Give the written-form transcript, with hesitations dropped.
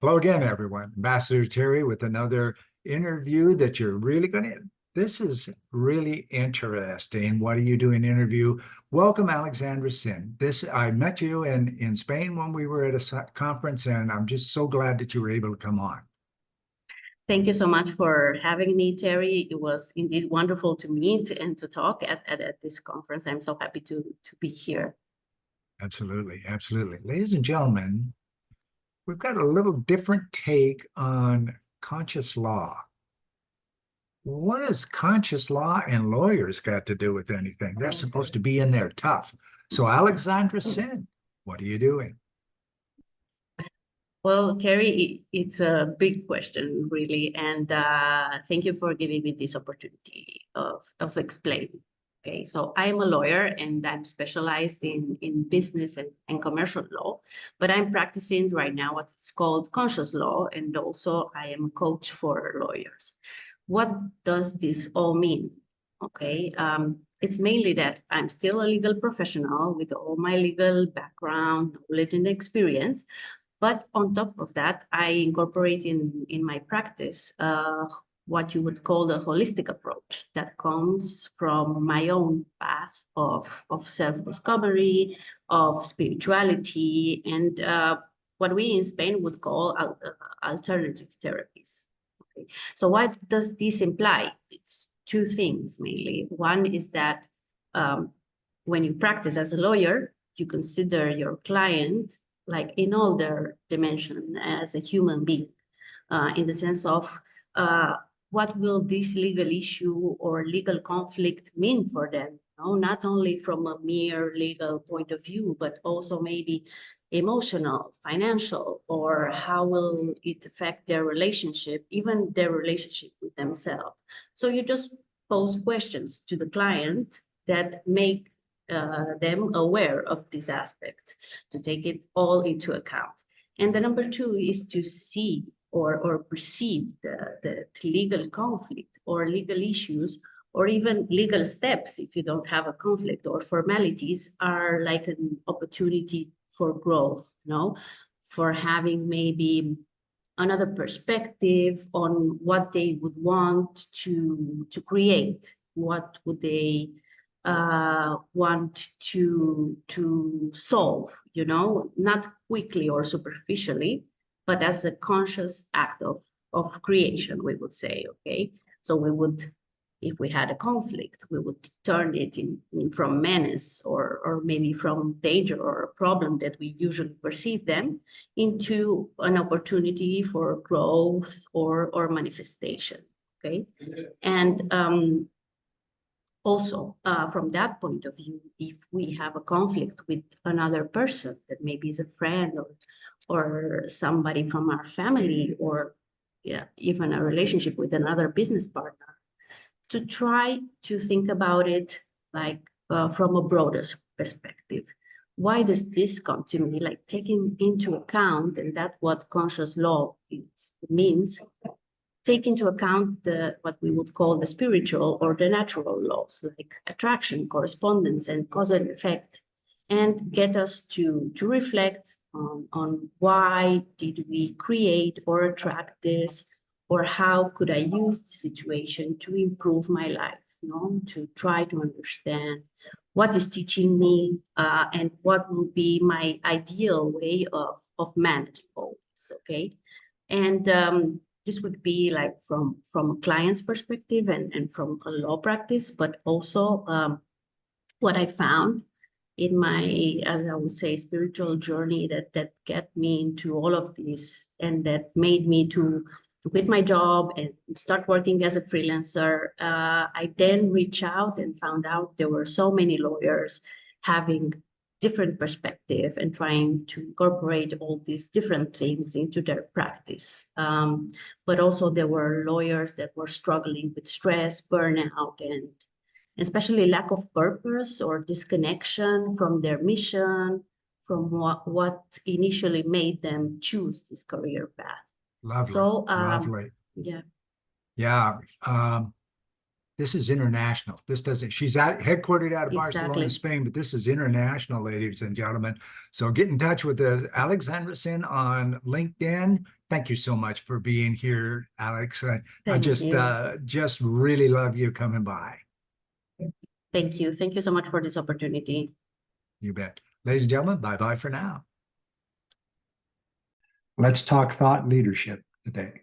Hello again, everyone. Ambassador Terry with another interview that you're really going to. This is really interesting. What are you doing interview? Welcome, Alexandra Sin. I met you in Spain when we were at a conference, and I'm just so glad that you were able to come on. Thank you so much for having me, Terry. It was indeed wonderful to meet and to talk at this conference. I'm so happy to be here. Absolutely, absolutely. Ladies and gentlemen, we've got a little different take on conscious law. What has conscious law and lawyers got to do with anything? They're supposed to be in there tough. So Alexandra Sin, what are you doing? Well, Terry, it's a big question, really, and thank you for giving me this opportunity of explaining. Okay, so I'm a lawyer and I'm specialized in business and commercial law, but I'm practicing right now what is called conscious law, and also I am a coach for lawyers. What does this all mean? Okay, it's mainly that I'm still a legal professional with all my legal background, knowledge, and experience. But on top of that, I incorporate in my practice what you would call the holistic approach that comes from my own path of self-discovery, of spirituality, and what we in Spain would call alternative therapies. Okay. So what does this imply? It's two things mainly. One is that when you practice as a lawyer, you consider your client like in all their dimension as a human being, in the sense of what will this legal issue or legal conflict mean for them? You know, not only from a mere legal point of view, but also maybe emotional, financial, or how will it affect their relationship, even their relationship with themselves. So you just pose questions to the client that make them aware of this aspect, to take it all into account. And the number two is to see or perceive the legal conflict or legal issues or even legal steps, if you don't have a conflict, or formalities are like an opportunity for growth, you know, for having maybe another perspective on what they would want to create, what would they want to solve, you know, not quickly or superficially, but as a conscious act of creation, we would say, okay? So we would, if we had a conflict, we would turn it in from menace or maybe from danger or a problem that we usually perceive them into an opportunity for growth or manifestation, okay? And also, from that point of view, if we have a conflict with another person that maybe is a friend or somebody from our family, or even a relationship with another business partner, to try to think about it like from a broader perspective. Why does this come to me? Like taking into account, and that's what conscious law means, take into account what we would call the spiritual or the natural laws, like attraction, correspondence, and cause and effect, and get us to reflect on why did we create or attract this, or how could I use the situation to improve my life, you know, to try to understand what is teaching me and what will be my ideal way of managing all this, okay? And this would be like from a client's perspective and from a law practice, but also what I found in my, as I would say, spiritual journey that get me into all of this and that made me to quit my job and start working as a freelancer. I then reached out and found out there were so many lawyers having different perspective and trying to incorporate all these different things into their practice. But also there were lawyers that were struggling with stress, burnout, and especially lack of purpose or disconnection from their mission, from what initially made them choose this career path. Lovely, So, lovely. yeah. Yeah. This is international. This doesn't, she's headquartered out of Barcelona, Spain, but this is international, ladies and gentlemen. So get in touch with Alexandra Sin on LinkedIn, Thank you so much for being here, Alex. I Thank just really love you coming by. Thank you. Thank you so much for this opportunity. You bet. Ladies and gentlemen, bye-bye for now. Let's talk thought leadership today.